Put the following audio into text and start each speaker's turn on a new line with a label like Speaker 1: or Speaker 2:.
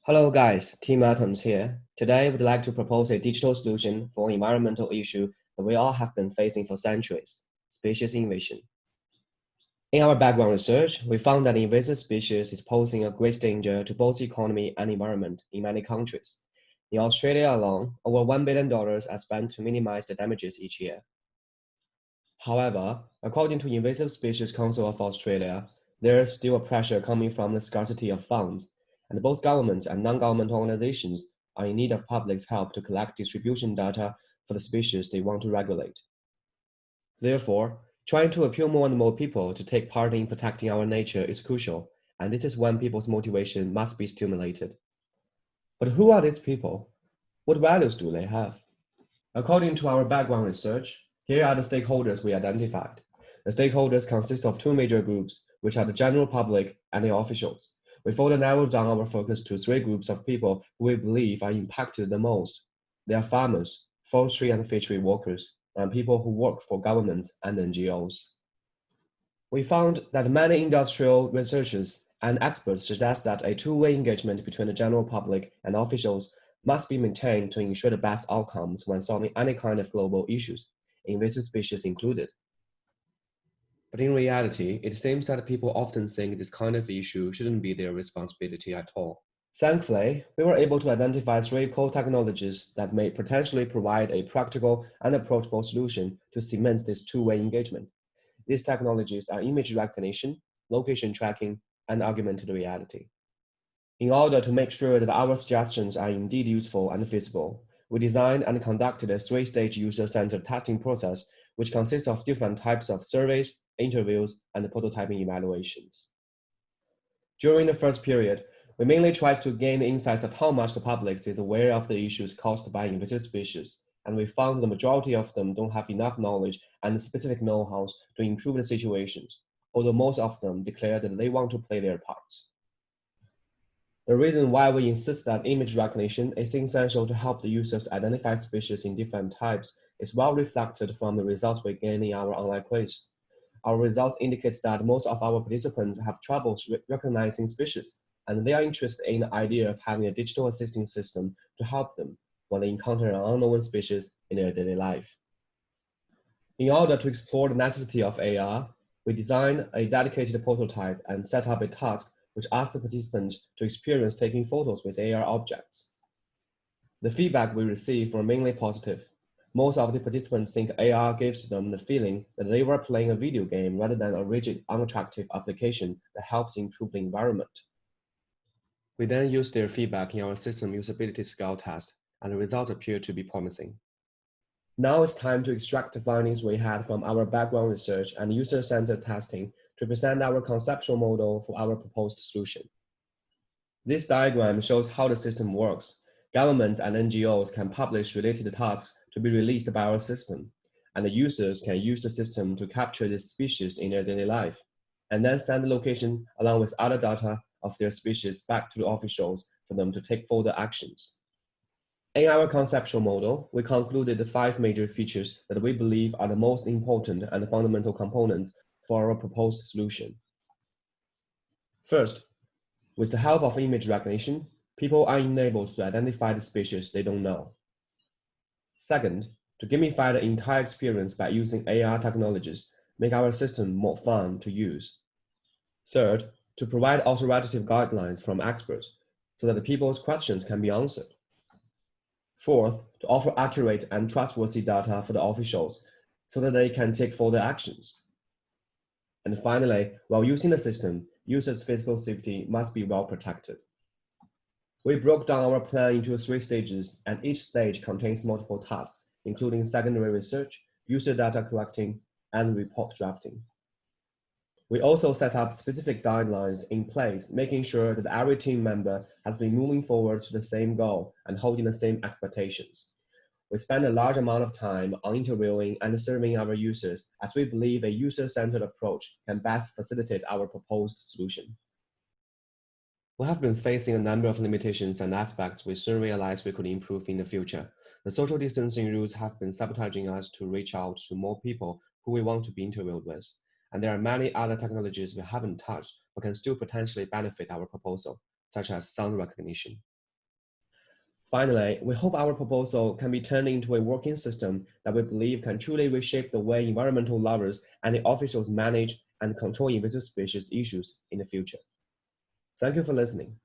Speaker 1: Hello guys, Team Atoms here. Today we'd like to propose a digital solution for an environmental issue that we all have been facing for centuries, species invasion. In our background research, we found that invasive species is posing a great danger to both economy and environment in many countries. In Australia alone, over $1 billion are spent to minimize the damages each year. However, according to Invasive Species Council of Australia, there is still a pressure coming from the scarcity of funds, and both governments and non-governmental organizations are in need of public's help to collect distribution data for the species they want to regulate. Therefore, trying to appeal more and more people to take part in protecting our nature is crucial, and this is when people's motivation must be stimulated. But who are these people? What values do they have? According to our background research, here are the stakeholders we identified. The stakeholders consist of two major groups, which are the general public and the officials. We further narrowed down our focus to three groups of people who we believe are impacted the most. They are farmers, forestry and fishery workers, and people who work for governments and NGOs. We found that many industrial researchers and experts suggest that a two-way engagement between the general public and officials must be maintained to ensure the best outcomes when solving any kind of global issues, invasive species included. But in reality, it seems that people often think this kind of issue shouldn't be their responsibility at all. Thankfully, we were able to identify three core technologies that may potentially provide a practical and approachable solution to cement this two-way engagement. These technologies are image recognition, location tracking, and augmented reality. In order to make sure that our suggestions are indeed useful and feasible, we designed and conducted a three-stage user-centered testing process, which consists of different types of surveys, interviews, and prototyping evaluations. During the first period, we mainly tried to gain insights of how much the public is aware of the issues caused by invasive species, and we found the majority of them don't have enough knowledge and specific know-hows to improve the situations, although most of them declare that they want to play their parts. The reason why we insist that image recognition is essential to help the users identify species in different types is well reflected from the results we gain in our online quiz. Our results indicate that most of our participants have troubles recognizing species, and they are interested in the idea of having a digital assisting system to help them when they encounter an unknown species in their daily life. In order to explore the necessity of AR, we designed a dedicated prototype and set up a task which asked the participants to experience taking photos with AR objects. The feedback we received were mainly positive. Most of the participants think AR gives them the feeling that they were playing a video game rather than a rigid, unattractive application that helps improve the environment. We then used their feedback in our system usability scale test, and the results appeared to be promising. Now it's time to extract the findings we had from our background research and user-centered testing to present our conceptual model for our proposed solution. This diagram shows how the system works. Governments and NGOs can publish related tasks to be released by our system, and the users can use the system to capture this species in their daily life, and then send the location along with other data of their species back to the officials for them to take further actions. In our conceptual model, we concluded the five major features that we believe are the most important and fundamental components for our proposed solution. First, with the help of image recognition, people are enabled to identify the species they don't know. Second, to gamify the entire experience by using AR technologies, make our system more fun to use. Third, to provide authoritative guidelines from experts so that the people's questions can be answered. Fourth, to offer accurate and trustworthy data for the officials so that they can take further actions. And finally, while using the system, users' physical safety must be well protected. We broke down our plan into three stages, and each stage contains multiple tasks, including secondary research, user data collecting, and report drafting. We also set up specific guidelines in place, making sure that every team member has been moving forward to the same goal and holding the same expectations. We spend a large amount of time on interviewing and surveying our users, as we believe a user-centered approach can best facilitate our proposed solution. We have been facing a number of limitations and aspects we soon realized we could improve in the future. The social distancing rules have been sabotaging us to reach out to more people who we want to be interviewed with. And there are many other technologies we haven't touched but can still potentially benefit our proposal, such as sound recognition. Finally, we hope our proposal can be turned into a working system that we believe can truly reshape the way environmental lovers and the officials manage and control invasive species issues in the future. Thank you for listening.